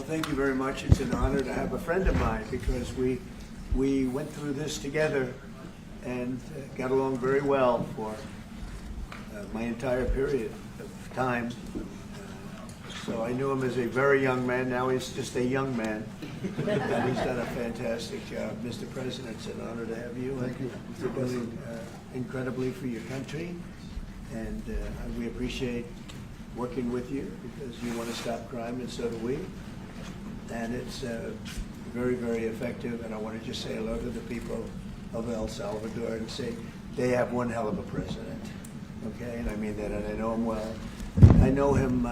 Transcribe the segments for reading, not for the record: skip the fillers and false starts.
thank you very much. It's an honor to have a friend of mine because we went through this together and got along very well for my entire period of time. So I knew him as a very young man. Now he's just a young man. And he's done a fantastic job. Mr. President, it's an honor to have you. Thank you. You're doing incredibly for your country. And we appreciate working with you because you want to stop crime, and so do we. And it's very, very effective. And I want to just say hello to the people of El Salvador and say they have one hell of a president. Okay, and I mean that, and I know him well. I know him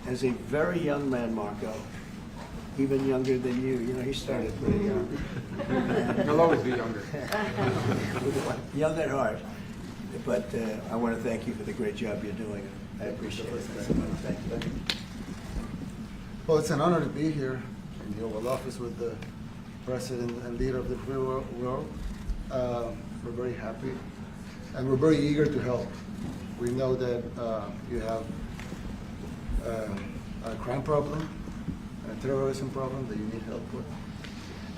as a very young man, Marco, even younger than you. You know, he started pretty young. He'll always be younger. Young at heart. But I want to thank you for the great job you're doing. I appreciate it very much. Thank you. Well, it's an honor to be here in the Oval Office with the President and leader of the free world. We're very happy, and we're very eager to help. We know that you have a crime problem, a terrorism problem that you need help with.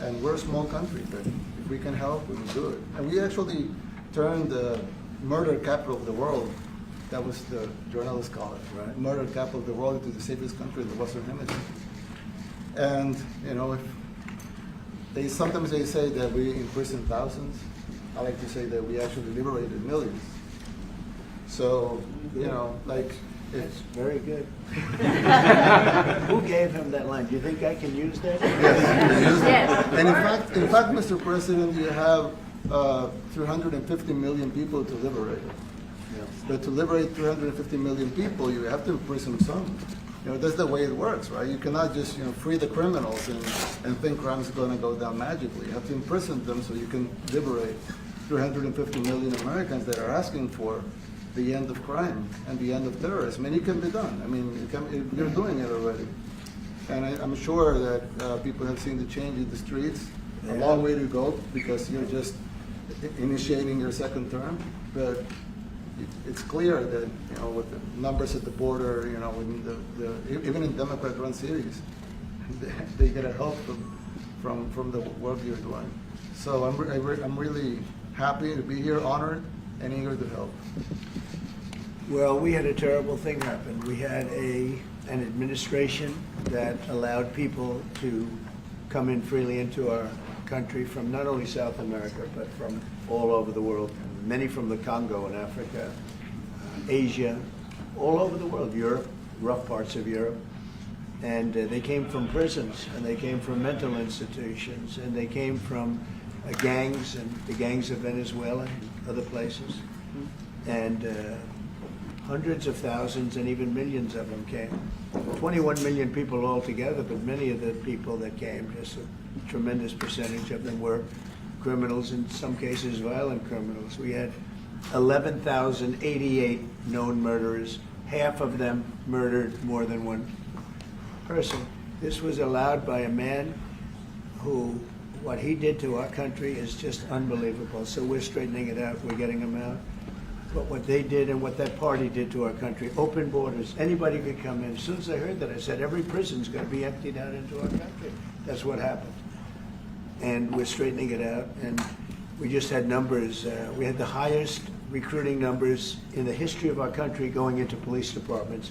And we're a small country, but if we can help, we will do it. And we actually turned the murder capital of the world, that was the journalists call it, right? Murder capital of the world, into the safest country in the Western Hemisphere. And, you know, sometimes they say that we imprison thousands. I like to say that we actually liberated millions. So, you know, like, That's very good. Who gave him that line? Do you think I can use that? Yes. And in fact, Mr. President, you have 350 million people to liberate. Yes. But to liberate 350 million people, you have to imprison some. You know, that's the way it works, right? You cannot just, you know, free the criminals and think crime is going to go down magically. You have to imprison them so you can liberate 350 million Americans that are asking for the end of crime and the end of terrorism. And it can be done. I mean, you're doing it already. And I'm sure that people have seen the change in the streets. A long way to go because you're just initiating your second term. But it's clear that, you know, with the numbers at the border, you know, even in Democrat-run cities, they get a help from the work you're doing. So I'm really happy to be here, honored, and eager to help. Well, we had a terrible thing happen. We had an administration that allowed people to come in freely into our country from not only South America, but from all over the world, many from the Congo in Africa, Asia, all over the world, Europe, rough parts of Europe. And they came from prisons, and they came from mental institutions, and they came from gangs, and the gangs of Venezuela and other places. And hundreds of thousands and even millions of them came. 21 million people altogether, but many of the people that came, just a tremendous percentage of them were criminals, in some cases violent criminals. We had 11,088 known murderers. Half of them murdered more than one person. This was allowed by a man who, what he did to our country is just unbelievable. So we're straightening it out, we're getting him out. But what they did and what that party did to our country, open borders, anybody could come in. As soon as I heard that, I said, every prison's going to be emptied out into our country. That's what happened. And we're straightening it out. And we just had numbers. We had the highest recruiting numbers in the history of our country going into police departments.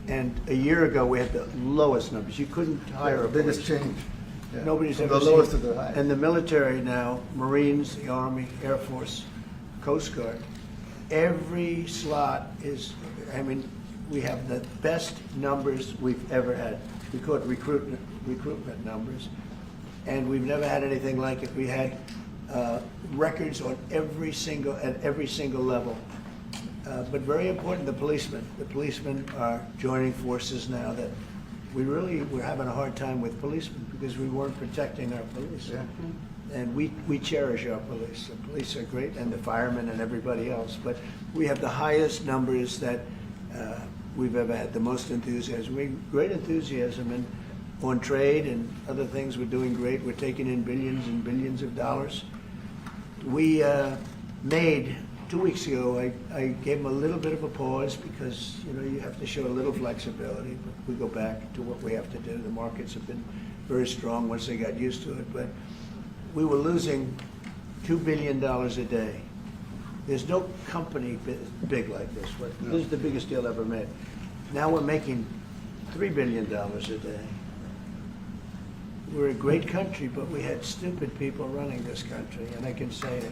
And a year ago, we had the lowest numbers. You couldn't hire a biggest police. change. Yeah. Nobody's From ever the seen. lowest to the highest. And the military now, Marines, the Army, Air Force, Coast Guard, every slot is, I mean, we have the best numbers we've ever had. We call it recruitment numbers. And we've never had anything like it. We had records on at every single level. But very important, the policemen. The policemen are joining forces now that we're having a hard time with policemen because we weren't protecting our police. Yeah. And we cherish our police. The police are great, and the firemen and everybody else. But we have the highest numbers that we've ever had, the most enthusiasm. Great enthusiasm. And on trade and other things, we're doing great. We're taking in billions and billions of dollars. We made 2 weeks ago, I gave them a little bit of a pause because, you have to show a little flexibility, but we go back to what we have to do. The markets have been very strong once they got used to it, but we were losing $2 billion a day. There's no company big like this. This is the biggest deal ever made. Now we're making $3 billion a day. We're a great country, but we had stupid people running this country, and I can say it.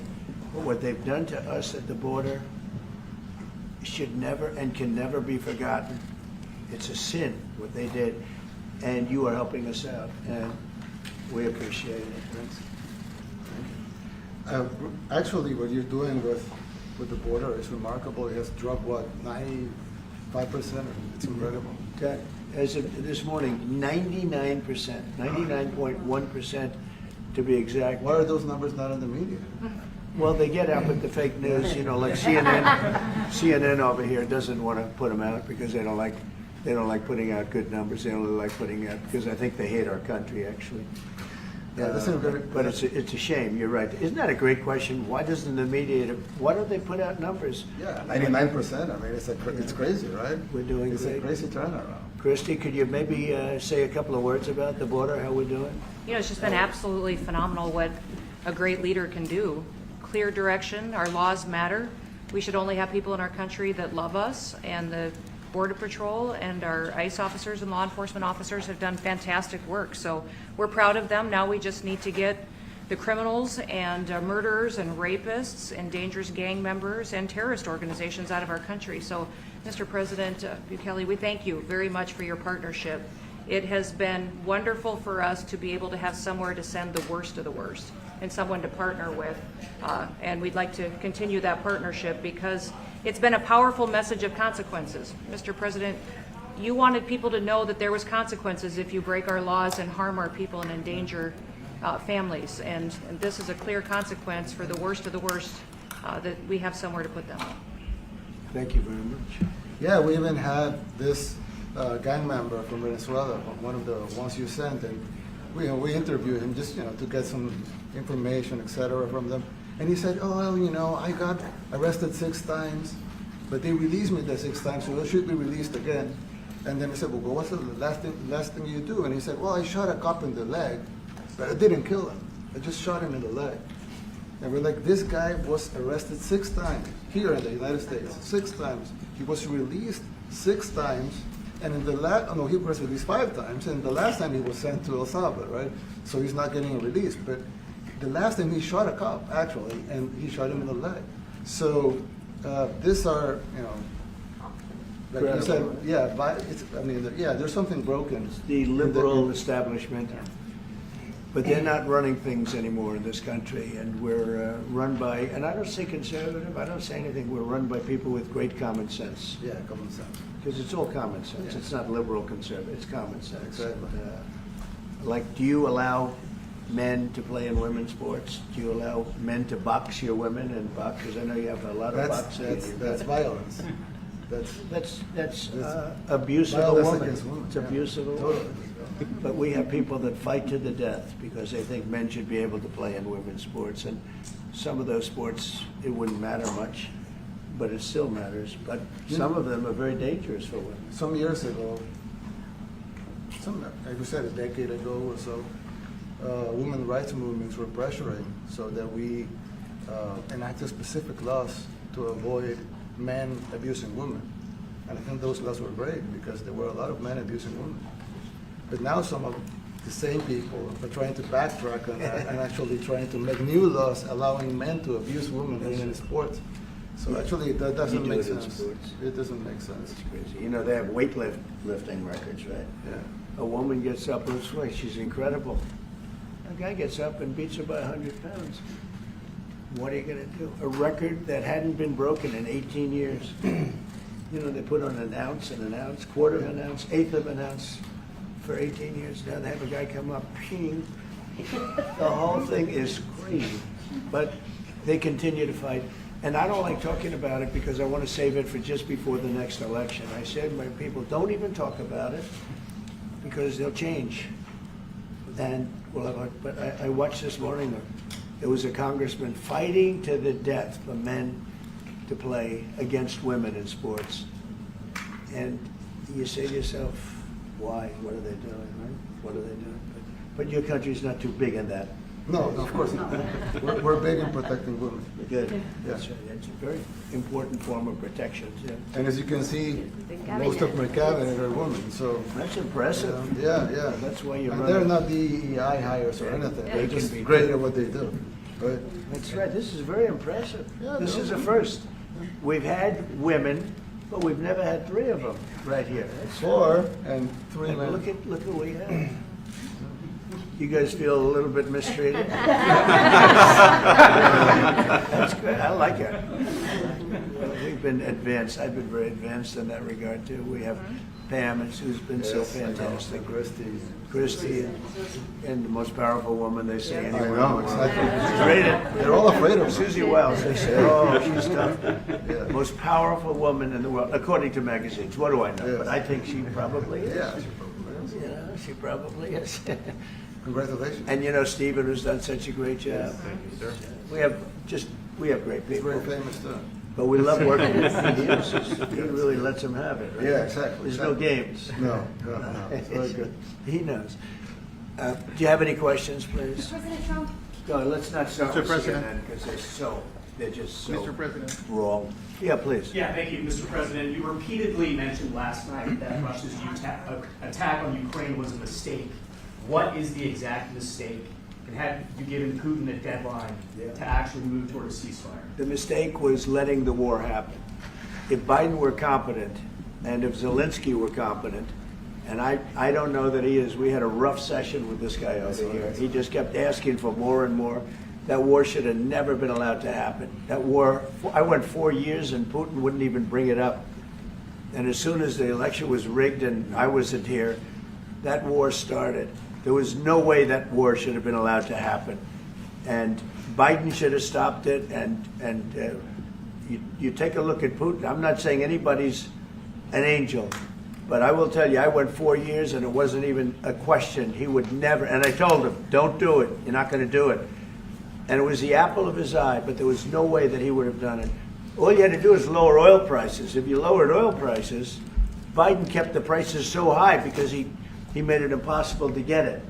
But what they've done to us at the border should never and can never be forgotten. It's a sin, what they did, and you are helping us out, and we appreciate it. Actually, what you're doing with the border is remarkable. It has dropped, 95%? It's incredible. As of this morning, 99%, 99.1% to be exact. Why are those numbers not in the media? Well, they get out with the fake news, like CNN over here doesn't want to put them out because they don't like putting out good numbers. They only like putting out because I think they hate our country, actually. Yeah, that's a very, but it's a shame. You're right. Isn't that a great question? Why doesn't the media? Why don't they put out numbers? Yeah, 99%. I mean, it's crazy, right? We're doing It's great. a crazy turnaround. Christy, could you maybe say a couple of words about the border? How we're doing? It's just been absolutely phenomenal what a great leader can do. Clear direction. Our laws matter. We should only have people in our country that love us, and the Border Patrol and our ICE officers and law enforcement officers have done fantastic work. So we're proud of them. Now we just need to get the criminals and murderers and rapists and dangerous gang members and terrorist organizations out of our country. So, Mr. President Bukele, we thank you very much for your partnership. It has been wonderful for us to be able to have somewhere to send the worst of the worst and someone to partner with. And we'd like to continue that partnership because it's been a powerful message of consequences. Mr. President, you wanted people to know that there was consequences if you break our laws and harm our people and endanger families. And this is a clear consequence for the worst of the worst, that we have somewhere to put them. Thank you very much. Yeah, we even had this gang member from Venezuela, one of the ones you sent, and we interviewed him just to get some information, etc. from them. And he said, "Oh, well, I got arrested 6 times, but they released me the 6 times, so I should be released again." And then I said, "Well, what's the last thing you do?" And he said, "Well, I shot a cop in the leg, but I didn't kill him. I just shot him in the leg." And we're like, this guy was arrested 6 times here in the United States, 6 times. He was released 6 times, and in the he was released 5 times, and the last time he was sent to El Salvador, right? So he's not getting released. But the last time he shot a cop, actually, and he shot him in the leg. So these are, like you said, there's something broken. It's the liberal establishment. But they're not running things anymore in this country, and we're run by, and I don't say conservative, I don't say anything, we're run by people with great common sense. Yeah, common sense. Because it's all common sense. Yeah. It's not liberal conservative, it's common sense. Exactly. And, do you allow men to play in women's sports? Do you allow men to box your women and box? Because I know you have a lot of boxing. That's violence. That's abuse of a violence woman. against women. It's abuse of a Totally. woman. But we have people that fight to the death because they think men should be able to play in women's sports. And some of those sports, it wouldn't matter much, but it still matters. But some of them are very dangerous for women. Some years ago, like you said, a decade ago or so, women rights movements were pressuring so that we enacted specific laws to avoid men abusing women. And I think those laws were great because there were a lot of men abusing women. But now some of the same people are trying to backtrack on that and actually trying to make new laws allowing men to abuse women in sports. So actually that doesn't make sense. It doesn't make sense. It's crazy. They have weightlifting records, right? Yeah. A woman gets up, lifts weights, she's incredible. A guy gets up and beats her by 100 pounds. What are you going to do? A record that hadn't been broken in 18 years. They put on an ounce, quarter of an ounce, eighth of an ounce for 18 years. Now they have a guy come up, ping. The whole thing is crazy. But they continue to fight. And I don't like talking about it because I want to save it for just before the next election. I said to my people, don't even talk about it because they'll change. And but I watched this morning, there was a congressman fighting to the death for men to play against women in sports. And you say to yourself, why? What are they doing, right? What are they doing? But your country's not too big in that. No, of course not. We're big in protecting women. Good. That's right. It's a very important form of protection, too. And as you can see, most of my cabinet are women, so. That's impressive. Yeah. That's why you're And running. they're not DEI hires or anything. They're They can just be great at what they do. Right? That's right. This is very impressive. Yeah, This no. is a first. We've had women, but we've never had 3 of them right here. That's 4 and 3 And men. look at what we have. You guys feel a little bit mistreated? That's good. I like it. We've been advanced. I've been very advanced in that regard too. We have Pam, who's been so Yes, I know. fantastic. And Christy, and the most powerful woman they say I anywhere. know, exactly. She's rated. They're all afraid of her. Susie Wells, they say, oh, she's tough. Yeah. Most powerful woman in the world, according to magazines. What do I know? Yes. But I think she probably is. Yeah, she probably is. Yeah, she probably is. Congratulations. And you know, Stephen has done such a great job. Thank you, sir. We have great people. Very famous too. But we love working with him. He really lets them have it, right? Yeah, exactly. There's no games. No. It's very good. He knows. Do you have any questions, please? President Trump, No, let's not start Mr. with President. CNN because they're just so Mr. President. wrong. Yeah, please. Yeah, thank you, Mr. President. You repeatedly mentioned last night that Russia's attack on Ukraine was a mistake. What is the exact mistake? And have you given Putin a deadline to actually move toward a ceasefire? The mistake was letting the war happen. If Biden were competent, and if Zelensky were competent, and I don't know that he is, we had a rough session with this guy over here. He just kept asking for more and more. That war should have never been allowed to happen. That war, I went 4 years and Putin wouldn't even bring it up. And as soon as the election was rigged and I wasn't here, that war started. There was no way that war should have been allowed to happen. And Biden should have stopped it. And you take a look at Putin. I'm not saying anybody's an angel, but I will tell you, I went 4 years and it wasn't even a question. He would never, and I told him, don't do it. You're not going to do it. And it was the apple of his eye, but there was no way that he would have done it. All you had to do is lower oil prices. If you lowered oil prices, Biden kept the prices so high because he made it impossible to get it.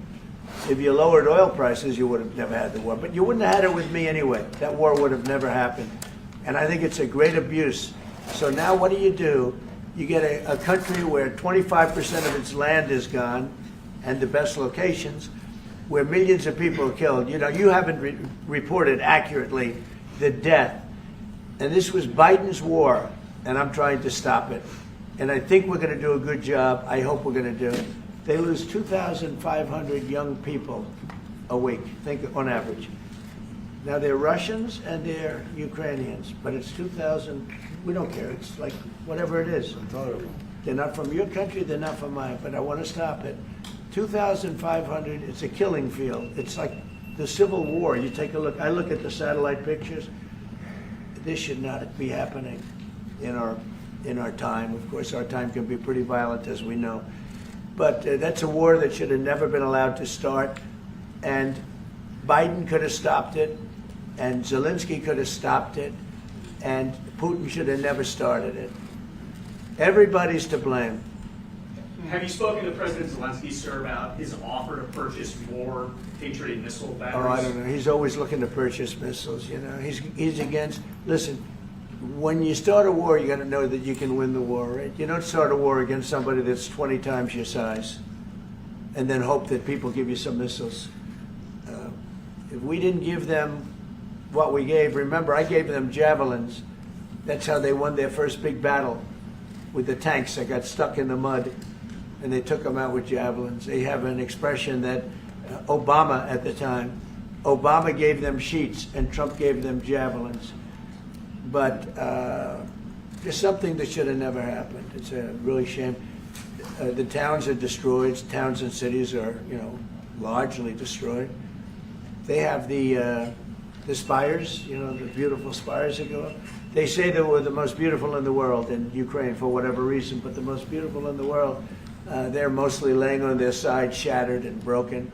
If you lowered oil prices, you would have never had the war. But you wouldn't have had it with me anyway. That war would have never happened. And I think it's a great abuse. So now what do? You get a country where 25% of its land is gone, and the best locations, where millions of people are killed. You know, you haven't reported accurately the death. And this was Biden's war, and I'm trying to stop it. And I think we're going to do a good job. I hope we're going to do it. They lose 2,500 young people a week, think on average. Now they're Russians and they're Ukrainians, but it's 2,000. We don't care. It's like whatever it is. Intolerable. They're not from your country. They're not from mine. But I want to stop it. 2,500. It's a killing field. It's like the Civil War. You take a look. I look at the satellite pictures. This should not be happening in our time. Of course, our time can be pretty violent, as we know. But that's a war that should have never been allowed to start. And Biden could have stopped it, and Zelensky could have stopped it, and Putin should have never started it. Everybody's to blame. Have you spoken to President Zelensky, sir, about his offer to purchase more Patriot missile batteries? Oh, I don't know. He's always looking to purchase missiles, you know. He's against, listen, when you start a war, you got to know that you can win the war, right? You don't start a war against somebody that's 20 times your size and then hope that people give you some missiles. If we didn't give them what we gave, remember, I gave them javelins. That's how they won their first big battle with the tanks that got stuck in the mud, and they took them out with javelins. They have an expression that Obama at the time, Obama gave them sheets and Trump gave them javelins. But there's something that should have never happened. It's a really shame. The towns are destroyed. Towns and cities are, you know, largely destroyed. They have the spires, you know, the beautiful spires that go up. They say they were the most beautiful in the world in Ukraine for whatever reason, but the most beautiful in the world. They're mostly laying on their side, shattered and broken.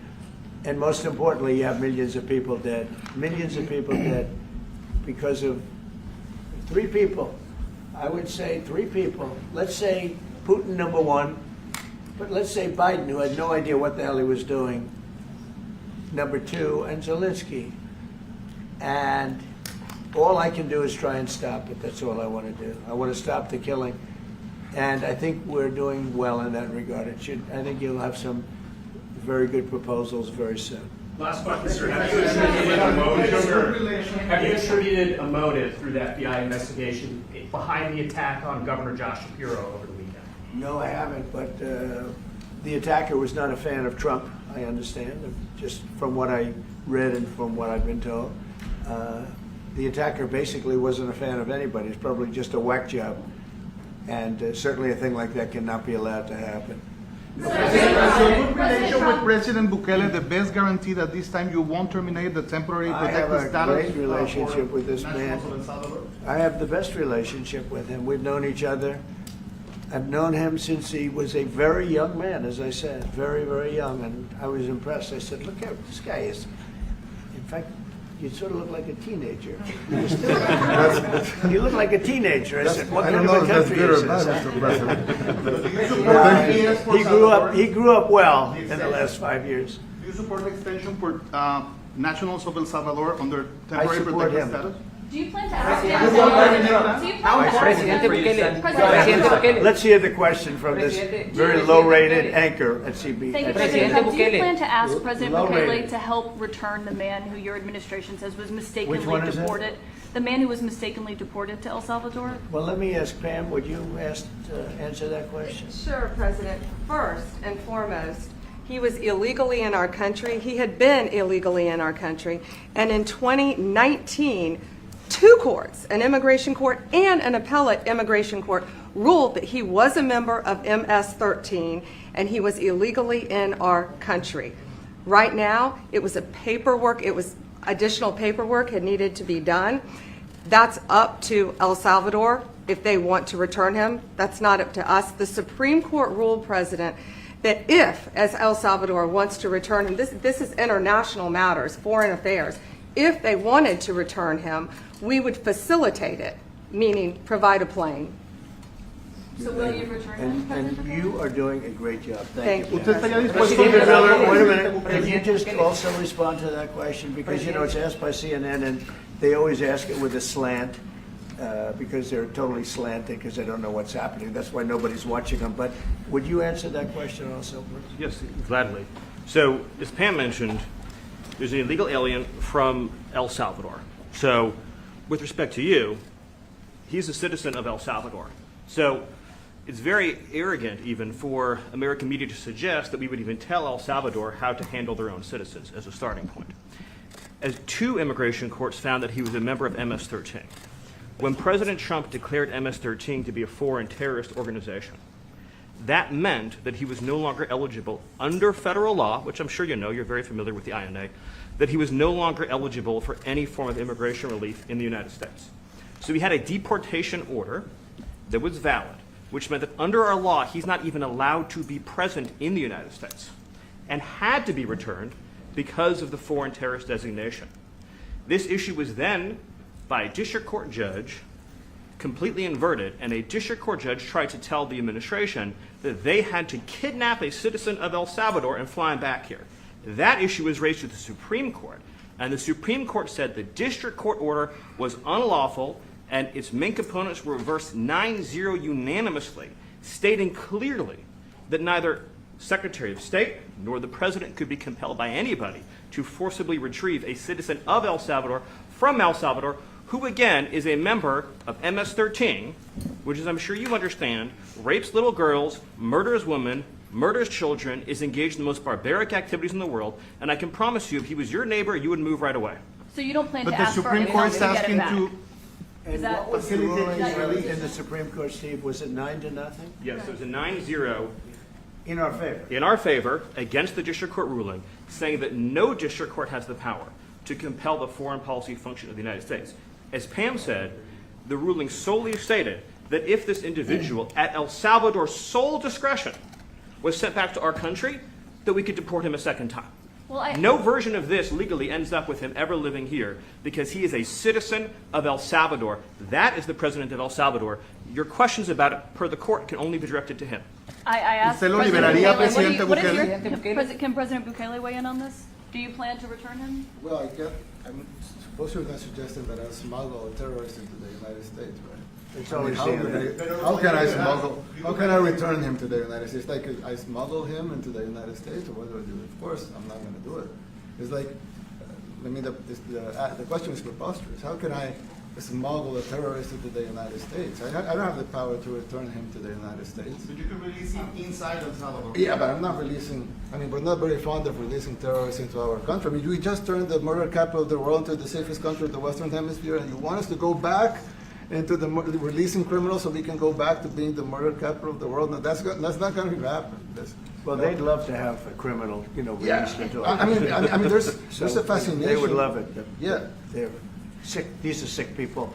And most importantly, you have millions of people dead. Millions of people dead because of Three people. I would say three people. Let's say Putin number one, but let's say Biden, who had no idea what the hell he was doing, number two, and Zelensky. And all I can do is try and stop it. That's all I want to do. I want to stop the killing. And I think we're doing well in that regard. I think you'll have some very good proposals very soon. Last question, sir. Have you attributed a motive through the FBI investigation behind the attack on Governor Josh Shapiro over the weekend? No, I haven't, but the attacker was not a fan of Trump, I understand, just from what I read and from what I've been told. The attacker basically wasn't a fan of anybody. It's probably just a whack job. And certainly a thing like that cannot be allowed to happen. Is your good relation with President Bukele the best guarantee that this time you won't terminate the temporary I have protected a status? great relationship with this man. nationals of El Salvador? I have the best relationship with him. We've known each other. I've known him since he was a very young man, as I said, very, very young. And I was impressed. I said, look at this guy is. In fact, you sort of look like a teenager. You look like a teenager. I said, what I kind don't of know a if that's country good is or bad, this? Mr. President. He grew up well in the last 5 years. Do you support the extension for nationals of El Salvador under temporary support protected him. status? Do you plan to ask Presidente Bukele. Let's hear the question from this very low-rated anchor at CB. Thank you, Presidente President. Do you Bukele. plan to ask President Low Bukele rated. to help return the man who your administration says was mistakenly Which one is that? deported? The man who was mistakenly deported to El Salvador? Well, let me ask Pam, would you answer that question? Sure, President. First and foremost, he was illegally in our country. He had been illegally in our country. And in 2019, two courts, an immigration court and an appellate immigration court, ruled that he was a member of MS-13 and he was illegally in our country. Right now, it was additional paperwork had needed to be done. That's up to El Salvador if they want to return him. That's not up to us. The Supreme Court ruled, President, that if, as El Salvador wants to return him, this is international matters, foreign affairs, if they wanted to return him, we would facilitate it, meaning provide a plane. So will you return him, President And Bukele? you are doing a great job. Thank Thank you. ¿Usted estaría dispuesto Stephen Miller, a- wait a minute. Could you just also respond to that question? Because, you know, it's asked by CNN, and they always ask it with a slant, because they're totally slanted, because they don't know what's happening. That's why nobody's watching them. But would you answer that question also, please? Yes, gladly. So, as Pam mentioned, there's an illegal alien from El Salvador. So, with respect to you, he's a citizen of El Salvador. So, it's very arrogant even for American media to suggest that we would even tell El Salvador how to handle their own citizens as a starting point. As two immigration courts found that he was a member of MS-13. When President Trump declared MS-13 to be a foreign terrorist organization, that meant that he was no longer eligible under federal law, which I'm sure you know, you're very familiar with the INA, that he was no longer eligible for any form of immigration relief in the United States. So he had a deportation order that was valid, which meant that under our law, he's not even allowed to be present in the United States and had to be returned because of the foreign terrorist designation. This issue was then, by a district court judge, completely inverted, and a district court judge tried to tell the administration that they had to kidnap a citizen of El Salvador and fly him back here. That issue was raised to the Supreme Court, and the Supreme Court said the district court order was unlawful, and its main components were reversed 9-0 unanimously, stating clearly that neither Secretary of State nor the President could be compelled by anybody to forcibly retrieve a citizen of El Salvador from El Salvador, who again is a member of MS-13, which, as I'm sure you understand, rapes little girls, murders women, murders children, is engaged in the most barbaric activities in the world, and I can promise you, if he was your neighbor, you would move right away. So you don't plan But to the ask for Supreme him Court to is get it asking back? to. And Is that- what was the ruling Facilitate- in the Supreme Court, Steve? Was it 9-0? Yes, it was a 9-0 In our favor. in our favor against the district court ruling, saying that no district court has the power to compel the foreign policy function of the United States. As Pam said, the ruling solely stated that if this individual, at El Salvador's sole discretion, was sent back to our country, that we could deport him a second time. No version of this legally ends up with him ever living here because he is a citizen of El Salvador. That is the president of El Salvador. Your questions about it, per the court, can only be directed to him. I asked ¿Usted lo President liberaría, Bukele, what is Presidente your- Bukele? can President Bukele weigh in on this? Do you plan to return him? Well, I'm supposed you're not suggesting that I smuggle a terrorist into the United States, right? It's I mean, always how can I smuggle, how can I return him to the United States? Like, I smuggle him into the United States, or what do I do? Of course, I'm not gonna do it. It's like, the question is preposterous. How can I smuggle a terrorist into the United States? I don't have the power to return him to the United States. But you can release him inside El Salvador. Yeah, but I'm not releasing, we're not very fond of releasing terrorists into our country. We just turned the murder capital of the world into the safest country of the Western Hemisphere, and you want us to go back into releasing criminals so we can go back to being the murder capital of the world? No, that's not going to happen. Well, they'd love to have a criminal, released into our I mean, there's a fascination. They would love it. Yeah. They're sick, these are sick people.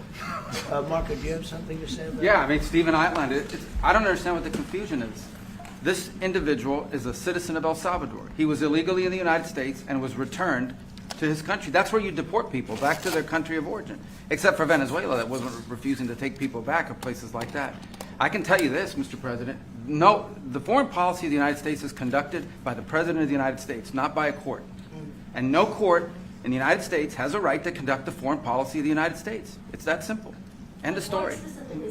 Marco, do you have something to say about Yeah, I mean, Stephen outlined it. I don't understand what the confusion is. This individual is a citizen of El Salvador. He was illegally in the United States and was returned to his country. That's where you deport people, back to their country of origin. Except for Venezuela, that wasn't refusing to take people back, or places like that. I can tell you this, Mr. President. No, the foreign policy of the United States is conducted by the President of the United States, not by a court. And no court in the United States has a right to conduct the foreign policy of the United States. It's that simple. End of story.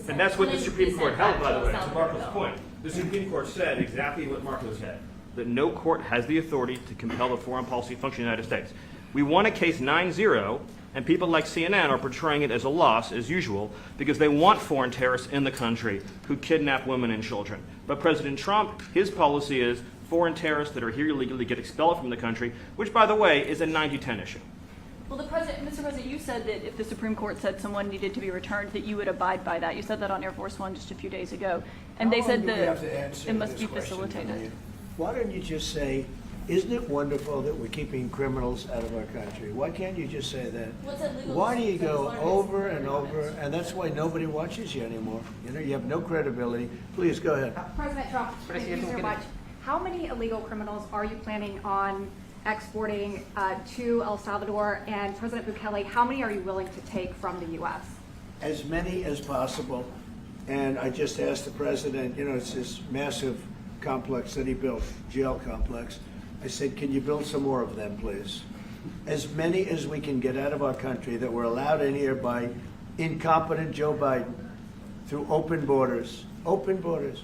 And that's what the Supreme Court held, by the way, to Marco's point. The Supreme Court said exactly what Marco said, that no court has the authority to compel the foreign policy function of the United States. We won a case 9-0, and people like CNN are portraying it as a loss, as usual, because they want foreign terrorists in the country who kidnap women and children. But President Trump, his policy is foreign terrorists that are here illegally get expelled from the country, which, by the way, is a 90-10 issue. Well, Mr. President, you said that if the Supreme Court said someone needed to be returned, that you would abide by that. You said that on Air Force One just a few days ago. And they said that it must be facilitated. Why don't you just say, isn't it wonderful that we're keeping criminals out of our country? Why can't you just say that? Why do you go over and over, and that's why nobody watches you anymore? You have no credibility. Please, go ahead. President Trump, thank you so much. How many illegal criminals are you planning on exporting to El Salvador? And President Bukele, how many are you willing to take from the U.S.? As many as possible. And I just asked the president, it's this massive complex that he built, jail complex. I said, can you build some more of them, please? As many as we can get out of our country that were allowed in here by incompetent Joe Biden through open borders. Open borders.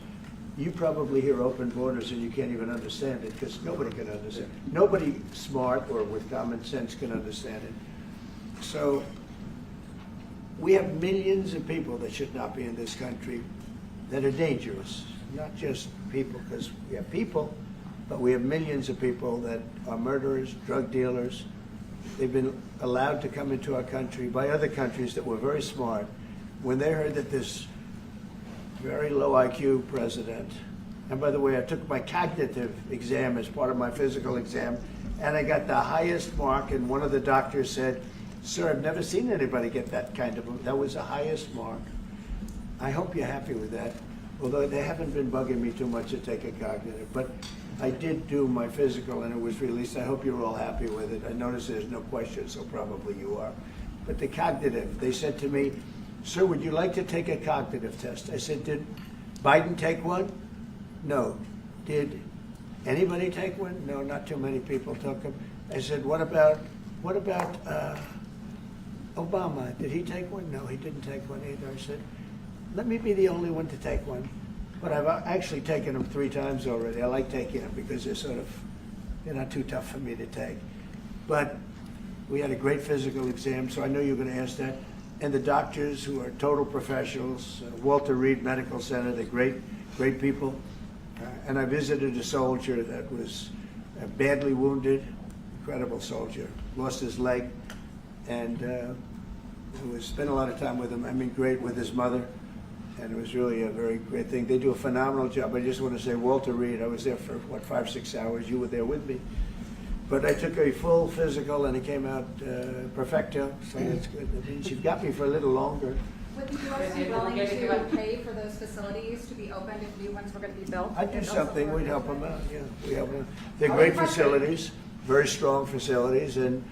You probably hear open borders and you can't even understand it because nobody can understand it. Nobody smart or with common sense can understand it. So we have millions of people that should not be in this country that are dangerous. Not just people, because we have people, but we have millions of people that are murderers, drug dealers. They've been allowed to come into our country by other countries that were very smart. When they heard that this very low IQ president, and by the way, I took my cognitive exam as part of my physical exam, and I got the highest mark, and one of the doctors said, sir, I've never seen anybody get that kind of, that was the highest mark. I hope you're happy with that, although they haven't been bugging me too much to take a cognitive, but I did do my physical and it was released. I hope you're all happy with it. I notice there's no question, so probably you are. But the cognitive, they said to me, sir, would you like to take a cognitive test? I said, did Biden take one? No. Did anybody take one? No, not too many people took them. I said, what about Obama? Did he take one? No, he didn't take one either. I said, let me be the only one to take one. But I've actually taken them 3 times already. I like taking them because they're not too tough for me to take. But we had a great physical exam, so I know you're going to ask that. And the doctors who are total professionals, Walter Reed Medical Center, they're great people. And I visited a soldier that was badly wounded, incredible soldier, lost his leg, and spent a lot of time with him. I mean, great with his mother. And it was really a very great thing. They do a phenomenal job. I just want to say, Walter Reed, I was there for, 5-6 hours. You were there with me. But I took a full physical, and it came out perfecto, so that's good. That means you've got me for a little longer. Would the U.S. be willing to pay for those facilities to be opened if new ones were going to be built? I'd do something. We'd help them out, yeah. We help them. They're great facilities. very strong facilities, and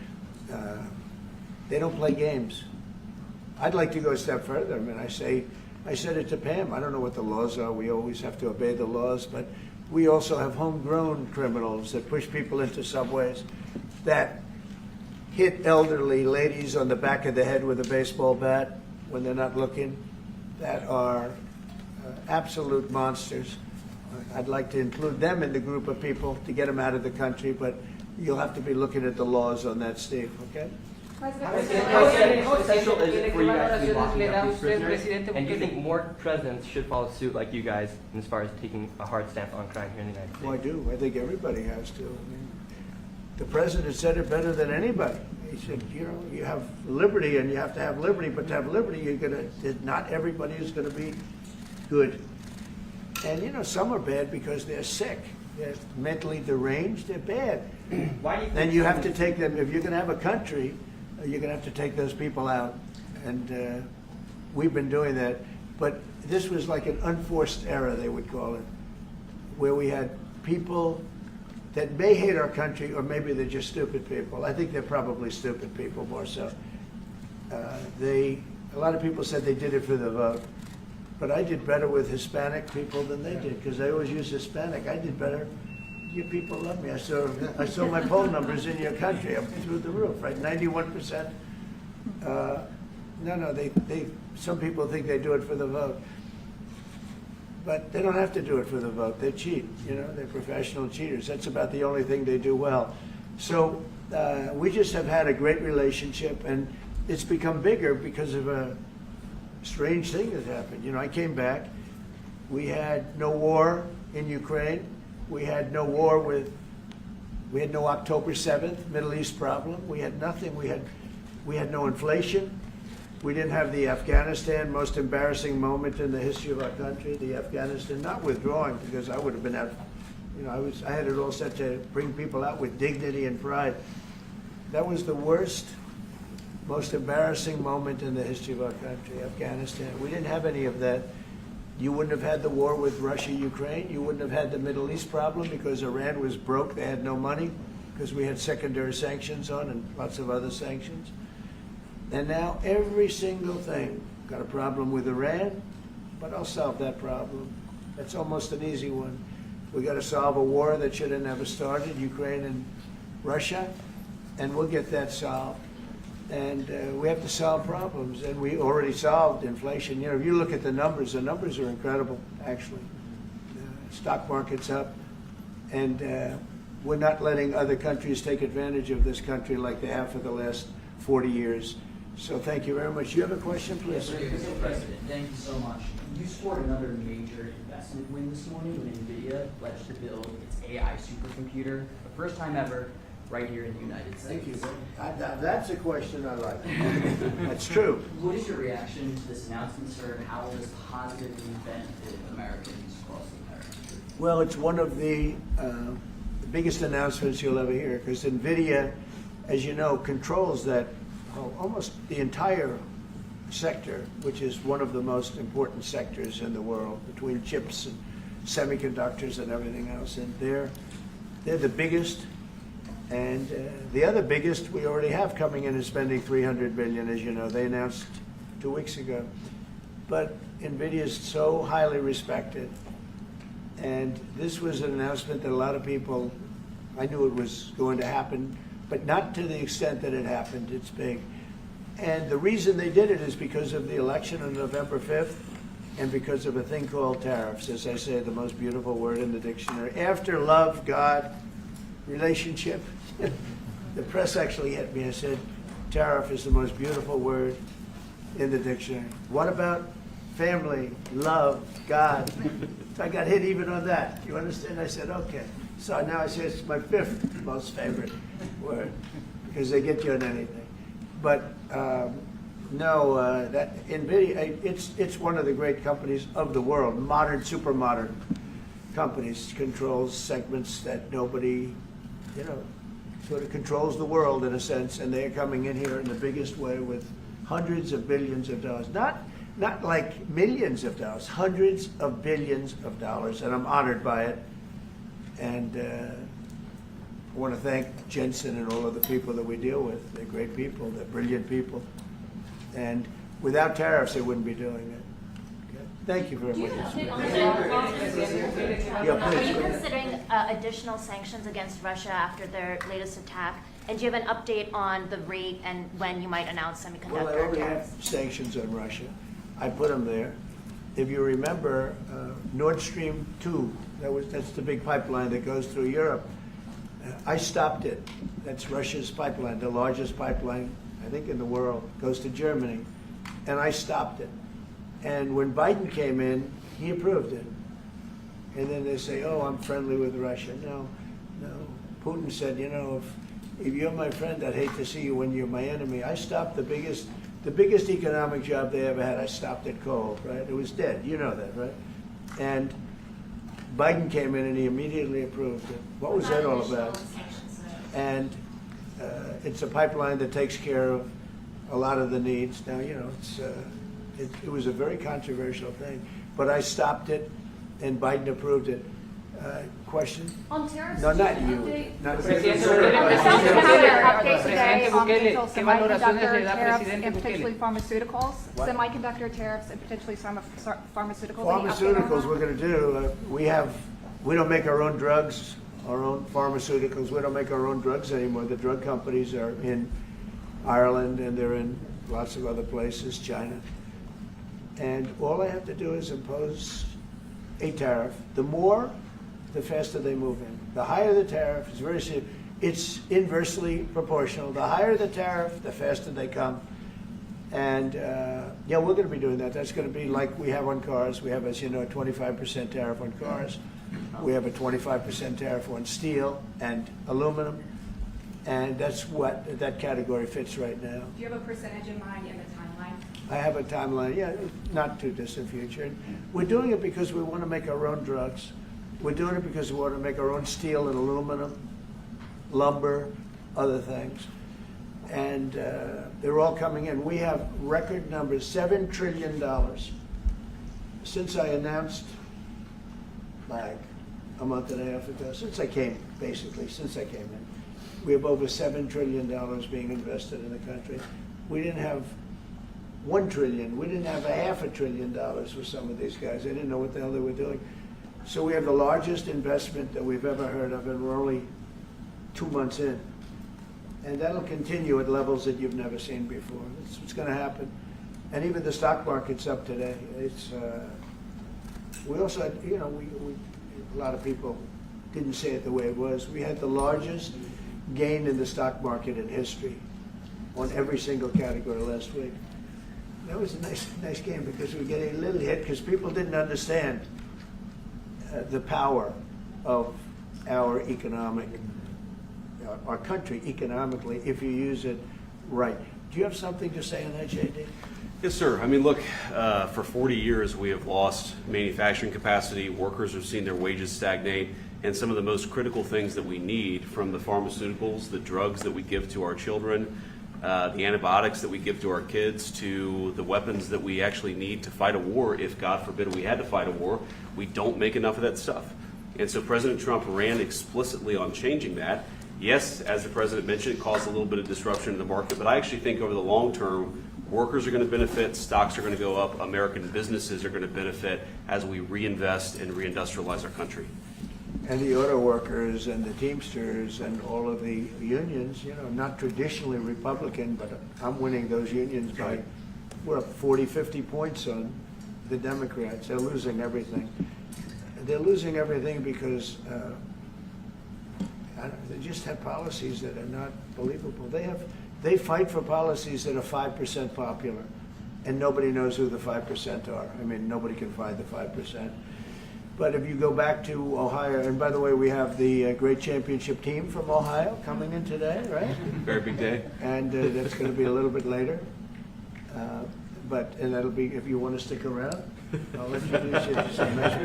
they don't play games. I'd like to go a step further. I mean, I said it to Pam. I don't know what the laws are. We always have to obey the laws, but we also have homegrown criminals that push people into subways, that hit elderly ladies on the back of the head with a baseball bat when they're not looking, that are absolute monsters. I'd like to include them in the group of people to get them out of the country, but you'll have to be looking at the laws on that, Steve, okay? How essential is it for you guys to be locking up these prisoners? And do you think more presidents should follow suit like you guys as far as taking a hard stance on crime here in the United States? Well, I do. I think everybody has to. I mean, the president said it better than anybody. He said, you know, you have liberty and you have to have liberty, but to have liberty, not everybody is going to be good. And, you know, some are bad because they're sick. They're mentally deranged. They're bad. Why do you think Then you have to take them, if you're going to have a country, you're going to have to take those people out. And we've been doing that. But this was like an unforced error, they would call it, where we had people that may hate our country, or maybe they're just stupid people. I think they're probably stupid people more so. A lot of people said they did it for the vote. But I did better with Hispanic people than they did, because they always use Hispanic. I did better. You people love me. I saw my poll numbers in your country up through the roof, right? 91%. Some people think they do it for the vote. But they don't have to do it for the vote. They cheat, you know, they're professional cheaters. That's about the only thing they do well. So we just have had a great relationship, and it's become bigger because of a strange thing that happened. You know, I came back. We had no war in Ukraine. We had no we had no October 7th Middle East problem. We had nothing. We had no inflation. We didn't have the Afghanistan most embarrassing moment in the history of our country. The Afghanistan, not withdrawing, because I would have been out. You know, I had it all set to bring people out with dignity and pride. That was the worst, most embarrassing moment in the history of our country, Afghanistan. We didn't have any of that. You wouldn't have had the war with Russia, Ukraine. You wouldn't have had the Middle East problem because Iran was broke. They had no money because we had secondary sanctions on and lots of other sanctions. And now every single thing, got a problem with Iran, but I'll solve that problem. That's almost an easy one. We got to solve a war that should have never started, Ukraine and Russia, and we'll get that solved. And we have to solve problems, and we already solved inflation. You know, if you look at the numbers are incredible, actually. Stock market's up, and we're not letting other countries take advantage of this country like they have for the last 40 years. So thank you very much. You have a question, please? Yes, Mr. President, thank you so much. You scored another major investment win this morning when NVIDIA pledged to build its AI supercomputer, the first time ever, right here in the United States. Thank you. That's a question I like. That's true. What is your reaction to this announcement, sir, and how will this positively benefit Americans across the entire country? Well, it's one of the biggest announcements you'll ever hear, because NVIDIA, as you know, controls that almost the entire sector, which is one of the most important sectors in the world, between chips and semiconductors and everything else. And they're the biggest. And the other biggest we already have coming in is spending $300 billion, as you know. They announced 2 weeks ago. But NVIDIA is so highly respected. And this was an announcement that a lot of people, I knew it was going to happen, but not to the extent that it happened. It's big. And the reason they did it is because of the election on November 5th and because of a thing called tariffs. As I say, the most beautiful word in the dictionary. After love, God, relationship. The press actually hit me and said, tariff is the most beautiful word in the dictionary. What about family, love, God? So I got hit even on that. You understand? I said, okay. So now I say it's my 5th most favorite word, because they get you on anything. But that NVIDIA, it's one of the great companies of the world, modern, super modern companies, controls segments that nobody, you know, sort of controls the world in a sense, and they're coming in here in the biggest way with hundreds of billions of dollars. Not like millions of dollars, hundreds of billions of dollars, and I'm honored by it. And I want to thank Jensen and all of the people that we deal with. They're great people. They're brilliant people. And without tariffs, they wouldn't be doing it. Okay? Thank you very much. Yeah, Are please. you considering additional sanctions against Russia after their latest attack? And do you have an update on the rate and when you might announce Well, I semiconductor already tariffs? have sanctions on Russia. I put them there. If you remember, Nord Stream 2, that's the big pipeline that goes through Europe. I stopped it. That's Russia's pipeline, the largest pipeline, I think, in the world, goes to Germany. And I stopped it. And when Biden came in, he approved it. And then they say, oh, I'm friendly with Russia. No. Putin said, you know, if you're my friend, I'd hate to see you when you're my enemy. I stopped the biggest economic job they ever had. I stopped it cold, right? It was dead. You know that, right? And Biden came in and he immediately approved it. What was that all about? And it's a pipeline that takes care of a lot of the needs. Now, you know, it was a very controversial thing, but I stopped it, and Biden approved it. Question? On tariffs, No, not do you. have an Not update today on potential semiconductor tariffs and potentially pharmaceuticals? What? Semiconductor tariffs and potentially pharmaceuticals? Pharmaceuticals we're going to do. We don't make our own drugs, our own pharmaceuticals. We don't make our own drugs anymore. The drug companies are in Ireland and they're in lots of other places, China. And all I have to do is impose a tariff. The more, the faster they move in. The higher the tariff, it's very simple. It's inversely proportional. The higher the tariff, the faster they come. And yeah, we're going to be doing that. That's going to be like we have on cars. We have, as you know, a 25% tariff on cars. We have a 25% tariff on steel and aluminum. And that's what that category fits right now. Do you have a percentage in mind and a timeline? I have a timeline, yeah, not too distant future. And we're doing it because we want to make our own drugs. We're doing it because we want to make our own steel and aluminum, lumber, other things. And they're all coming in. We have record numbers, $7 trillion. Since I announced, like a month and a half ago, since I came in, we have over $7 trillion being invested in the country. We didn't have $1 trillion. We didn't have $500 billion for some of these guys. They didn't know what the hell they were doing. So we have the largest investment that we've ever heard of, and we're only 2 months in. And that'll continue at levels that you've never seen before. It's what's going to happen. And even the stock market's up today. It's we also had, you know, we a lot of people didn't say it the way it was. We had the largest gain in the stock market in history on every single category last week. That was a nice game because we get a little hit because people didn't understand the power of our country economically if you use it right. Do you have something to say on that, JD? Yes, sir. I mean, look, for 40 years we have lost manufacturing capacity. Workers have seen their wages stagnate. And some of the most critical things that we need, from the pharmaceuticals, the drugs that we give to our children, the antibiotics that we give to our kids, to the weapons that we actually need to fight a war, if God forbid we had to fight a war, we don't make enough of that stuff. And so President Trump ran explicitly on changing that. Yes, as the president mentioned, it caused a little bit of disruption in the market, but I actually think over the long term, workers are going to benefit, stocks are going to go up, American businesses are going to benefit as we reinvest and reindustrialize our country. And the auto workers and the Teamsters and all of the unions, you know, not traditionally Republican, but I'm winning those unions by, we're up 40, 50 points on the Democrats. They're losing everything. They're losing everything because they just have policies that are not believable. They fight for policies that are 5% popular, and nobody knows who the 5% are. I mean, nobody can find the 5%. But if you go back to Ohio, and by the way, we have the great championship team from Ohio coming in today, right? Very big day. And that's going to be a little bit later. And that'll be, if you want to stick around, I'll introduce you to some nice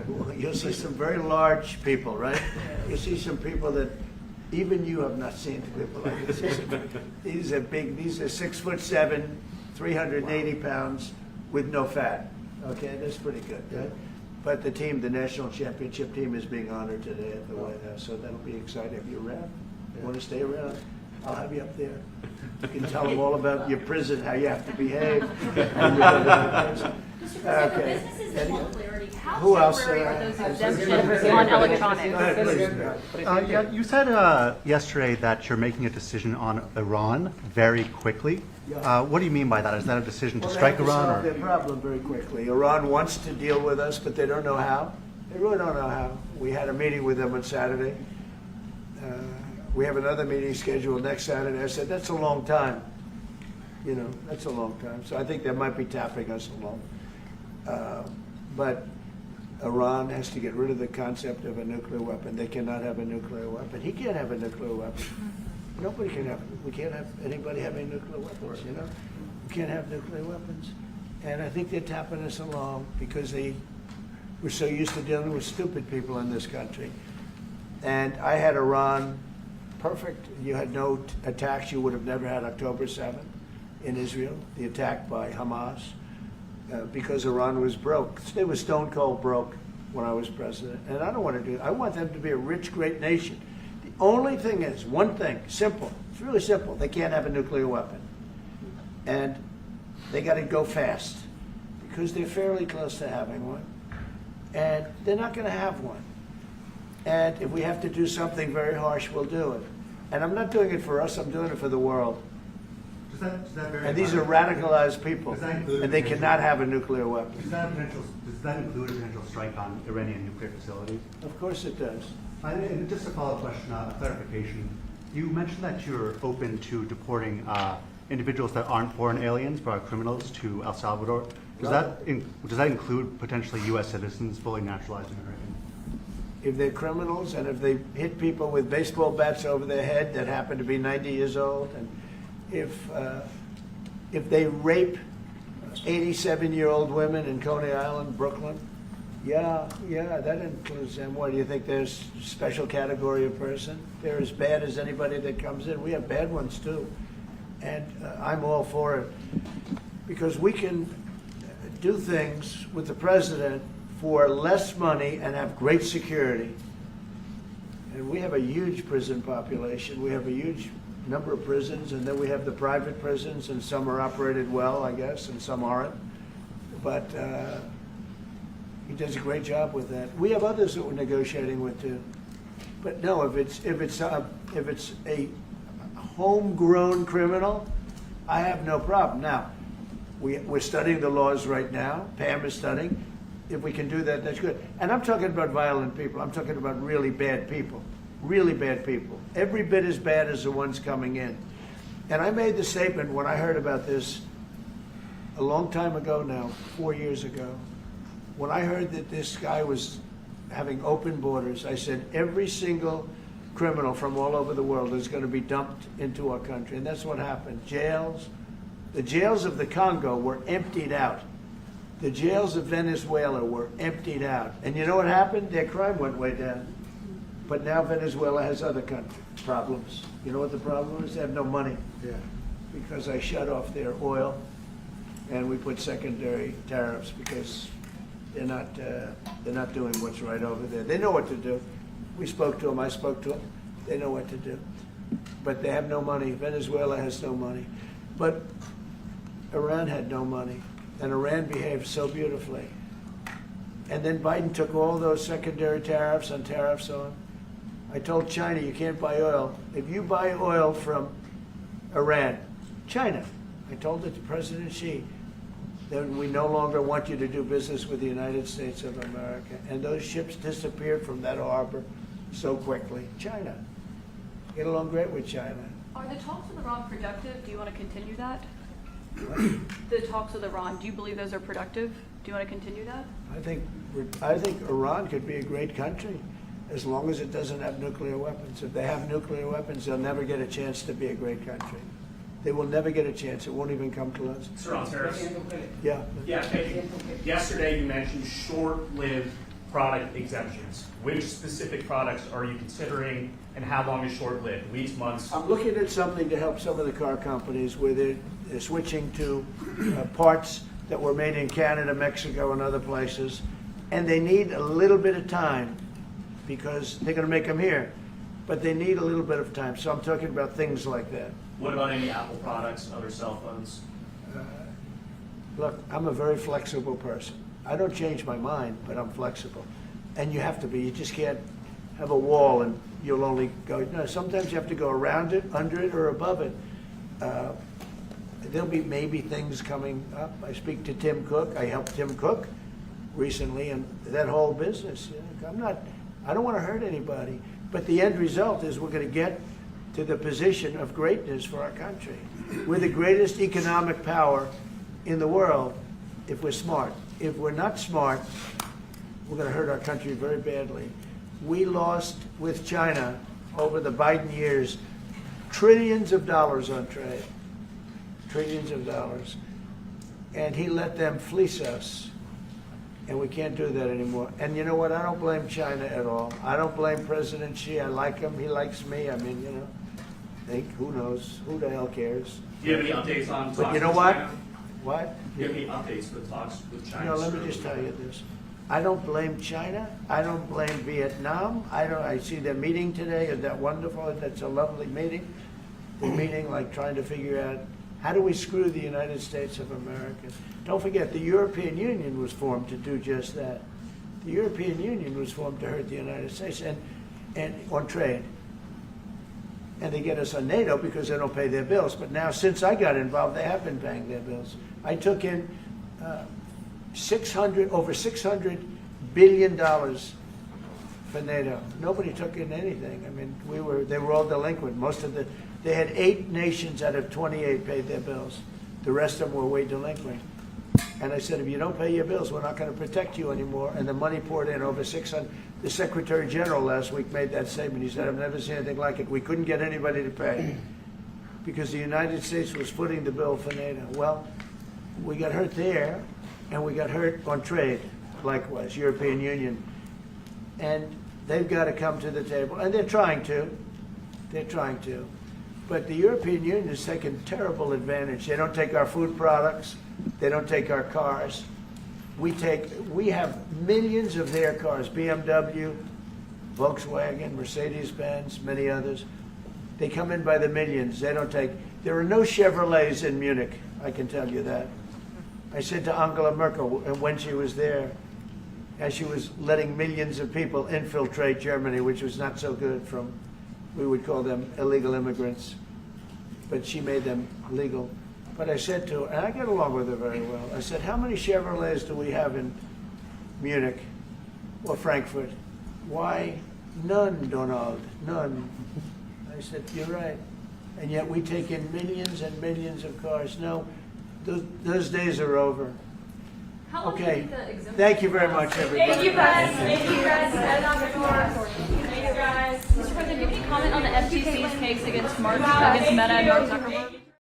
people. You'll see some very large people, right? You'll see some people that even you have not seen people like this. These are big, these are 6'7", 380 pounds with no fat. Okay, that's pretty good, right? But the team, the national championship team, is being honored today at the White House, so that'll be exciting. Have you around? You want to stay around? I'll have you up there. You can tell them all about your prison, how you have to behave. Okay. Who else? On electronics. Go ahead, please. Yeah, you said yesterday that you're making a decision on Iran very quickly. What do you mean by that? Is that a decision to strike Iran? They have to solve their problem very quickly. Iran wants to deal with us, but they don't know how. They really don't know how. We had a meeting with them on Saturday. We have another meeting scheduled next Saturday. I said, that's a long time. You know, that's a long time. So I think they might be tapping us along. But Iran has to get rid of the concept of a nuclear weapon. They cannot have a nuclear weapon. He can't have a nuclear weapon. Nobody can have. We can't have anybody having nuclear weapons. You know, we can't have nuclear weapons. And I think they're tapping us along because we're so used to dealing with stupid people in this country. And I had Iran perfect. You had no attacks. You would have never had October 7th in Israel, the attack by Hamas, because Iran was broke. They were stone cold broke when I was president. And I don't want to do it. I want them to be a rich, great nation. The only thing is, one thing, simple. It's really simple. They can't have a nuclear weapon. And they got to go fast because they're fairly close to having one. And they're not going to have one. And if we have to do something very harsh, we'll do it. And I'm not doing it for us. I'm doing it for the world. And these are radicalized people, and they cannot have a nuclear weapon. Does that include a potential strike on Iranian nuclear facilities? Of course it does. And just a follow-up question, a clarification. You mentioned that you're open to deporting individuals that aren't foreign aliens but are criminals to El Salvador. Does that include potentially U.S. citizens, fully naturalized Americans? If they're criminals and if they hit people with baseball bats over their head that happen to be 90 years old, and if they rape 87-year-old women in Coney Island, Brooklyn, yeah, that includes them. What do you think? There's a special category of person? They're as bad as anybody that comes in. We have bad ones too, and I'm all for it because we can do things with the president for less money and have great security. And we have a huge prison population. We have a huge number of prisons, and then we have the private prisons, and some are operated well, I guess, and some aren't. But he does a great job with that. We have others that we're negotiating with too. But no, if it's a homegrown criminal, I have no problem. Now, we're studying the laws right now. Pam is studying. If we can do that, that's good. And I'm talking about violent people. I'm talking about really bad people. Really bad people. Every bit as bad as the ones coming in. And I made the statement when I heard about this a long time ago now, 4 years ago. When I heard that this guy was having open borders, I said every single criminal from all over the world is going to be dumped into our country. And that's what happened. Jails. The jails of the Congo were emptied out. The jails of Venezuela were emptied out. And you know what happened? Their crime went way down. But now Venezuela has other problems. You know what the problem is? They have no money. Yeah. Because I shut off their oil, and we put secondary tariffs because they're not doing what's right over there. They know what to do. We spoke to them. I spoke to them. They know what to do. But they have no money. Venezuela has no money. But Iran had no money. And Iran behaved so beautifully. And then Biden took all those secondary tariffs and tariffs on. I told China, you can't buy oil. If you buy oil from Iran, China, I told it to President Xi, then we no longer want you to do business with the United States of America. And those ships disappeared from that harbor so quickly. China. Get along great with China. Are the talks with Iran productive? Do you want to continue that? The talks with Iran, do you believe those are productive? Do you want to continue that? I think Iran could be a great country as long as it doesn't have nuclear weapons. If they have nuclear weapons, they'll never get a chance to be a great country. They will never get a chance. It won't even come close. Sir, on tariffs? Yeah. Yeah, thank you. Yesterday you mentioned short-lived product exemptions. Which specific products are you considering, and how long is short-lived? Weeks, months? I'm looking at something to help some of the car companies where they're switching to parts that were made in Canada, Mexico, and other places. And they need a little bit of time because they're going to make them here. But they need a little bit of time. So I'm talking about things like that. What about any Apple products, other cell phones? Look, I'm a very flexible person. I don't change my mind, but I'm flexible. And you have to be. You just can't have a wall and you'll only go. No, sometimes you have to go around it, under it, or above it. There'll be maybe things coming up. I speak to Tim Cook. I helped Tim Cook recently, and that whole business. I don't want to hurt anybody, but the end result is we're going to get to the position of greatness for our country. We're the greatest economic power in the world if we're smart. If we're not smart, we're going to hurt our country very badly. We lost with China over the Biden years trillions of dollars on trade, trillions of dollars, and he let them fleece us. And we can't do that anymore. And you know what? I don't blame China at all. I don't blame President Xi. I like him. He likes me. I mean, who knows? Who the hell cares? Do you have any updates on talks But you know with what? China? What? Do you have any updates with talks with China? Let me just tell you this. I don't blame China. I don't blame Vietnam. I see their meeting today. Is that wonderful? That's a lovely meeting. They're meeting, like trying to figure out how do we screw the United States of America. Don't forget, the European Union was formed to do just that. The European Union was formed to hurt the United States and on trade. And they get us on NATO because they don't pay their bills. But now, since I got involved, they have been paying their bills. I took in over $600 billion for NATO. Nobody took in anything. I mean, they were all delinquent. They had 8 nations out of 28 paid their bills. The rest of them were way delinquent. And I said, if you don't pay your bills, we're not going to protect you anymore. And the money poured in over 600. The Secretary General last week made that statement. He said, I've never seen anything like it. We couldn't get anybody to pay because the United States was footing the bill for NATO. Well, we got hurt there, and we got hurt on trade, likewise, European Union. And they've got to come to the table, and they're trying to. They're trying to. But the European Union has taken terrible advantage. They don't take our food products. They don't take our cars. We have millions of their cars, BMW, Volkswagen, Mercedes-Benz, many others. They come in by the millions. They don't take, there are no Chevrolets in Munich, I can tell you that. I said to Angela Merkel when she was there, as she was letting millions of people infiltrate Germany, which was not so good from, we would call them illegal immigrants, but she made them legal. But I said to her, and I get along with her very well, I said, how many Chevrolets do we have in Munich or Frankfurt? Why, none, Donald, none. I said, you're right. And yet we take in millions and millions of cars. No, those days are over. Okay, thank you very much, everybody. Thank you, guys. Thank you, guys. Thank you, guys. Mr. President, do you have any comment on the FTC's case against Meta and Mark Zuckerberg?